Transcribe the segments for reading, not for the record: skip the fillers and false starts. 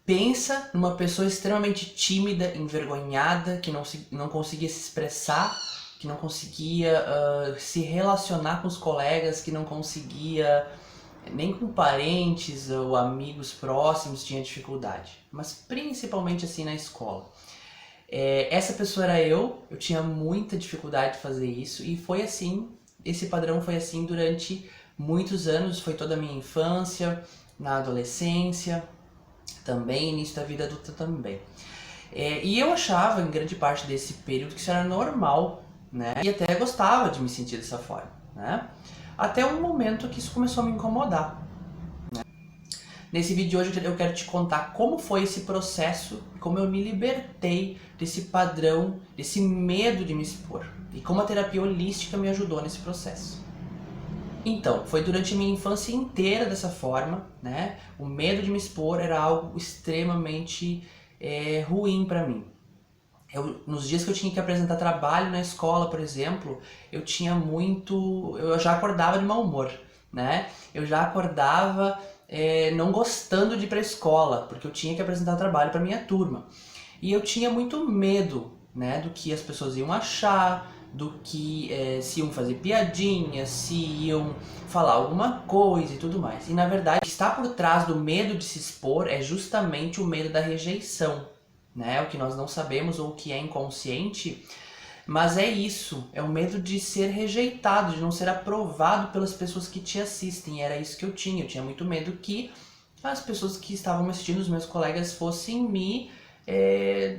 Pensa numa pessoa extremamente tímida, envergonhada, que não conseguia se expressar, que não conseguia se relacionar com os colegas, que não conseguia nem com parentes ou amigos próximos, tinha dificuldade. Mas principalmente assim na escola. Essa pessoa era eu tinha muita dificuldade de fazer isso e foi assim, esse padrão foi assim durante muitos anos, foi toda a minha infância, na adolescência, também início da vida adulta também. E eu achava, em grande parte desse período, que isso era normal, né? E até gostava de me sentir dessa forma, né? Até um momento que isso começou a me incomodar. Nesse vídeo de hoje eu quero te contar como foi esse processo, como eu me libertei desse padrão, desse medo de me expor. E como a terapia holística me ajudou nesse processo. Então, foi durante a minha infância inteira dessa forma, né? O medo de me expor era algo extremamente ruim pra mim. Nos dias que eu tinha que apresentar trabalho na escola, por exemplo, eu já acordava de mau humor, né? Eu já acordava não gostando de ir pra escola, porque eu tinha que apresentar trabalho pra minha turma. E eu tinha muito medo, né, do que as pessoas iam achar, do que se iam fazer piadinhas, se iam falar alguma coisa e tudo mais. E na verdade, o que está por trás do medo de se expor é justamente o medo da rejeição, né? O que nós não sabemos ou o que é inconsciente, mas é isso, é o medo de ser rejeitado, de não ser aprovado pelas pessoas que te assistem. E era isso que eu tinha muito medo que as pessoas que estavam me assistindo, os meus colegas, fossem me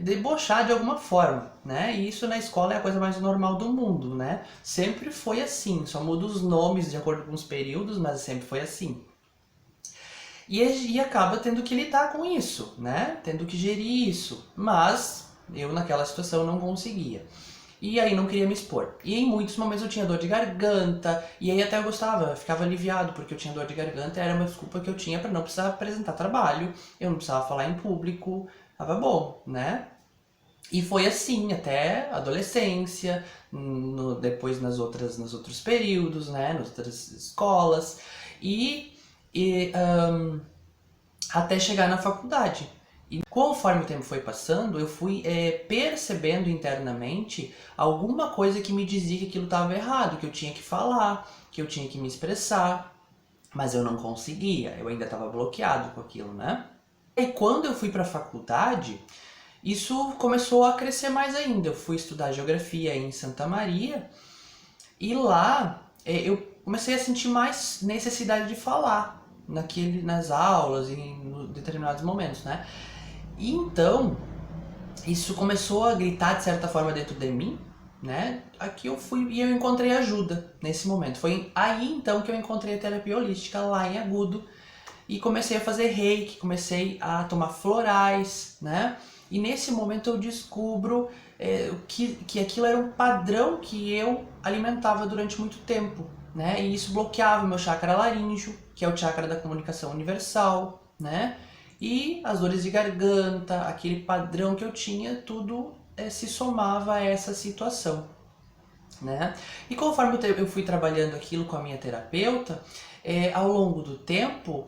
debochar de alguma forma, né? E isso na escola é a coisa mais normal do mundo, né? Sempre foi assim, só muda os nomes de acordo com os períodos, mas sempre foi assim. E acaba tendo que lidar com isso, né? Tendo que gerir isso. Mas eu naquela situação não conseguia. E aí não queria me expor. E em muitos momentos eu tinha dor de garganta, e aí até eu gostava, eu ficava aliviado porque eu tinha dor de garganta, era uma desculpa que eu tinha para não precisar apresentar trabalho, eu não precisava falar em público, tava bom, né? E foi assim até a adolescência, depois nos outros períodos, né? Nas outras escolas, e até chegar na faculdade. E conforme o tempo foi passando, eu fui percebendo internamente alguma coisa que me dizia que aquilo estava errado, que eu tinha que falar, que eu tinha que me expressar, mas eu não conseguia, eu ainda estava bloqueado com aquilo, né? E quando eu fui para a faculdade, isso começou a crescer mais ainda. Eu fui estudar geografia em Santa Maria e lá eu comecei a sentir mais necessidade de falar nas aulas e em determinados momentos, né? E então, isso começou a gritar de certa forma dentro de mim, né? Aqui eu fui e eu encontrei ajuda nesse momento. Foi aí então que eu encontrei a terapia holística lá em Agudo e comecei a fazer reiki, comecei a tomar florais, né? E nesse momento eu descubro que aquilo era um padrão que eu alimentava durante muito tempo, né? E isso bloqueava o meu chakra laríngeo, que é o chakra da comunicação universal, né? E as dores de garganta, aquele padrão que eu tinha, tudo se somava a essa situação, né? E conforme eu fui trabalhando aquilo com a minha terapeuta, ao longo do tempo,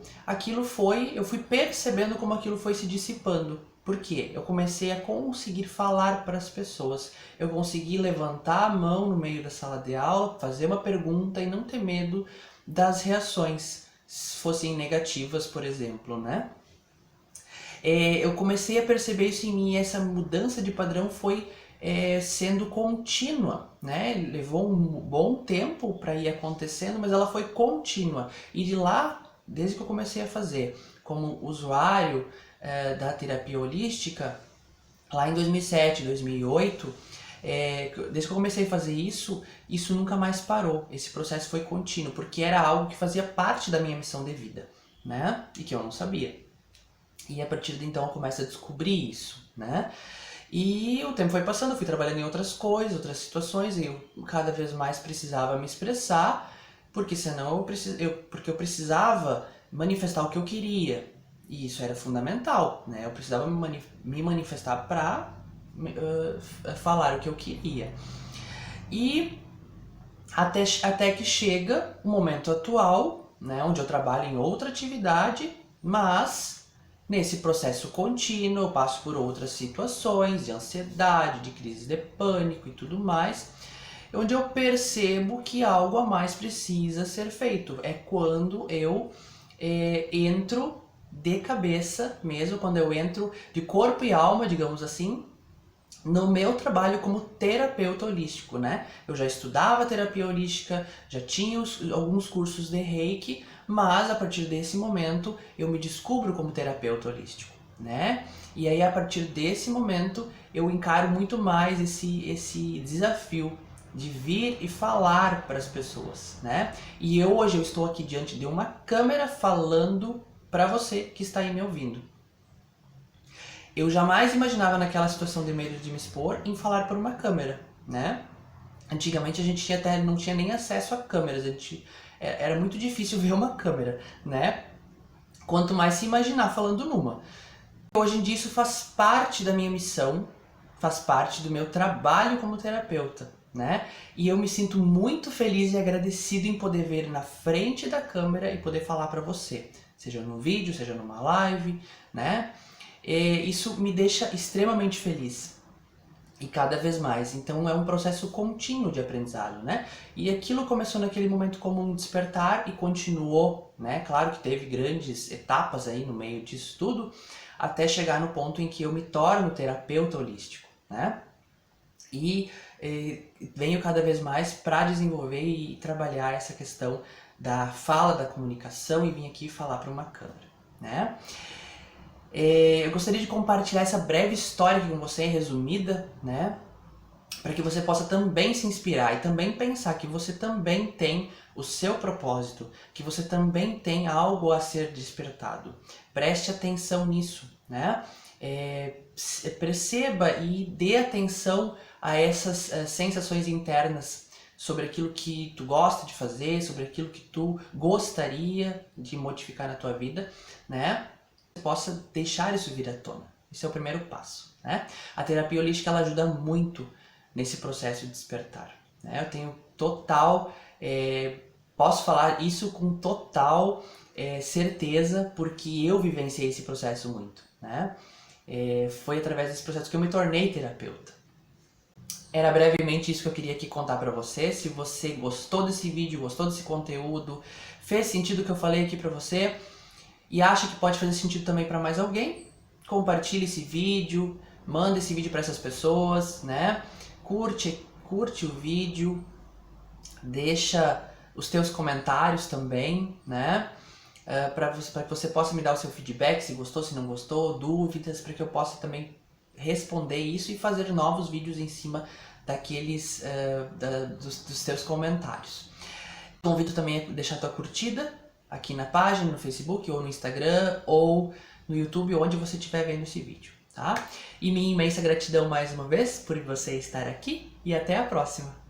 eu fui percebendo como aquilo foi se dissipando. Por quê? Eu comecei a conseguir falar para as pessoas. Eu consegui levantar a mão no meio da sala de aula, fazer uma pergunta e não ter medo das reações, se fossem negativas, por exemplo, né? Eu comecei a perceber isso em mim e essa mudança de padrão foi sendo contínua, né? Levou um bom tempo para ir acontecendo, mas ela foi contínua. E de lá, desde que eu comecei a fazer como usuário da terapia holística, lá em 2007, 2008, desde que eu comecei a fazer isso, isso nunca mais parou. Esse processo foi contínuo, porque era algo que fazia parte da minha missão de vida, né? E que eu não sabia. E a partir de então eu começo a descobrir isso, né? E o tempo foi passando, eu fui trabalhando em outras coisas, outras situações, e eu cada vez mais precisava me expressar, porque senão porque eu precisava manifestar o que eu queria. E isso era fundamental, né? Eu precisava me manifestar para falar o que eu queria. E até que chega o momento atual, né, onde eu trabalho em outra atividade, mas Nesse processo contínuo, eu passo por outras situações de ansiedade, de crise de pânico e tudo mais, onde eu percebo que algo a mais precisa ser feito. É quando eu entro de cabeça mesmo, quando eu entro de corpo e alma, digamos assim, no meu trabalho como terapeuta holístico, né? Eu já estudava terapia holística, já tinha alguns cursos de Reiki, mas a partir desse momento eu me descubro como terapeuta holístico, né? E aí a partir desse momento eu encaro muito mais esse desafio de vir e falar para as pessoas, né? E hoje eu estou aqui diante de uma câmera falando para você que está aí me ouvindo. Eu jamais imaginava naquela situação de medo de me expor em falar por uma câmera, né? Antigamente a gente não tinha nem acesso a câmeras, era muito difícil ver uma câmera, né? Quanto mais se imaginar falando numa. Hoje em dia isso faz parte da minha missão, faz parte do meu trabalho como terapeuta, né? E eu me sinto muito feliz e agradecido em poder ver na frente da câmera e poder falar para você, seja num vídeo, seja numa live, né? Isso me deixa extremamente feliz e cada vez mais. Então é um processo contínuo de aprendizado, né? E aquilo começou naquele momento como um despertar e continuou, né? Claro que teve grandes etapas aí no meio disso tudo, até chegar no ponto em que eu me torno terapeuta holístico, né? E venho cada vez mais para desenvolver e trabalhar essa questão da fala, da comunicação e vim aqui falar para uma câmera, né? Eu gostaria de compartilhar essa breve história aqui com você, resumida, né? Para que você possa também se inspirar e também pensar que você também tem o seu propósito, que você também tem algo a ser despertado. Preste atenção nisso, né? Perceba e dê atenção a essas sensações internas sobre aquilo que tu gosta de fazer, sobre aquilo que tu gostaria de modificar na tua vida, né? Possa deixar isso vir à tona. Esse é o primeiro passo, né? A terapia holística ela ajuda muito nesse processo de despertar, né? Eu tenho total, posso falar isso com total certeza, porque eu vivenciei esse processo muito, né? Foi através desse processo que eu me tornei terapeuta. Era brevemente isso que eu queria aqui contar pra você. Se você gostou desse vídeo, gostou desse conteúdo, fez sentido o que eu falei aqui pra você, e acha que pode fazer sentido também para mais alguém, compartilhe esse vídeo, manda esse vídeo para essas pessoas, né? Curte o vídeo, deixa os teus comentários também, né? Para que você possa me dar o seu feedback, se gostou, se não gostou, dúvidas, para que eu possa também responder isso e fazer novos vídeos em cima daqueles dos teus comentários. Convido também a deixar a tua curtida aqui na página, no Facebook, ou no Instagram, ou no YouTube, onde você estiver vendo esse vídeo, tá? E minha imensa gratidão mais uma vez por você estar aqui, e até a próxima!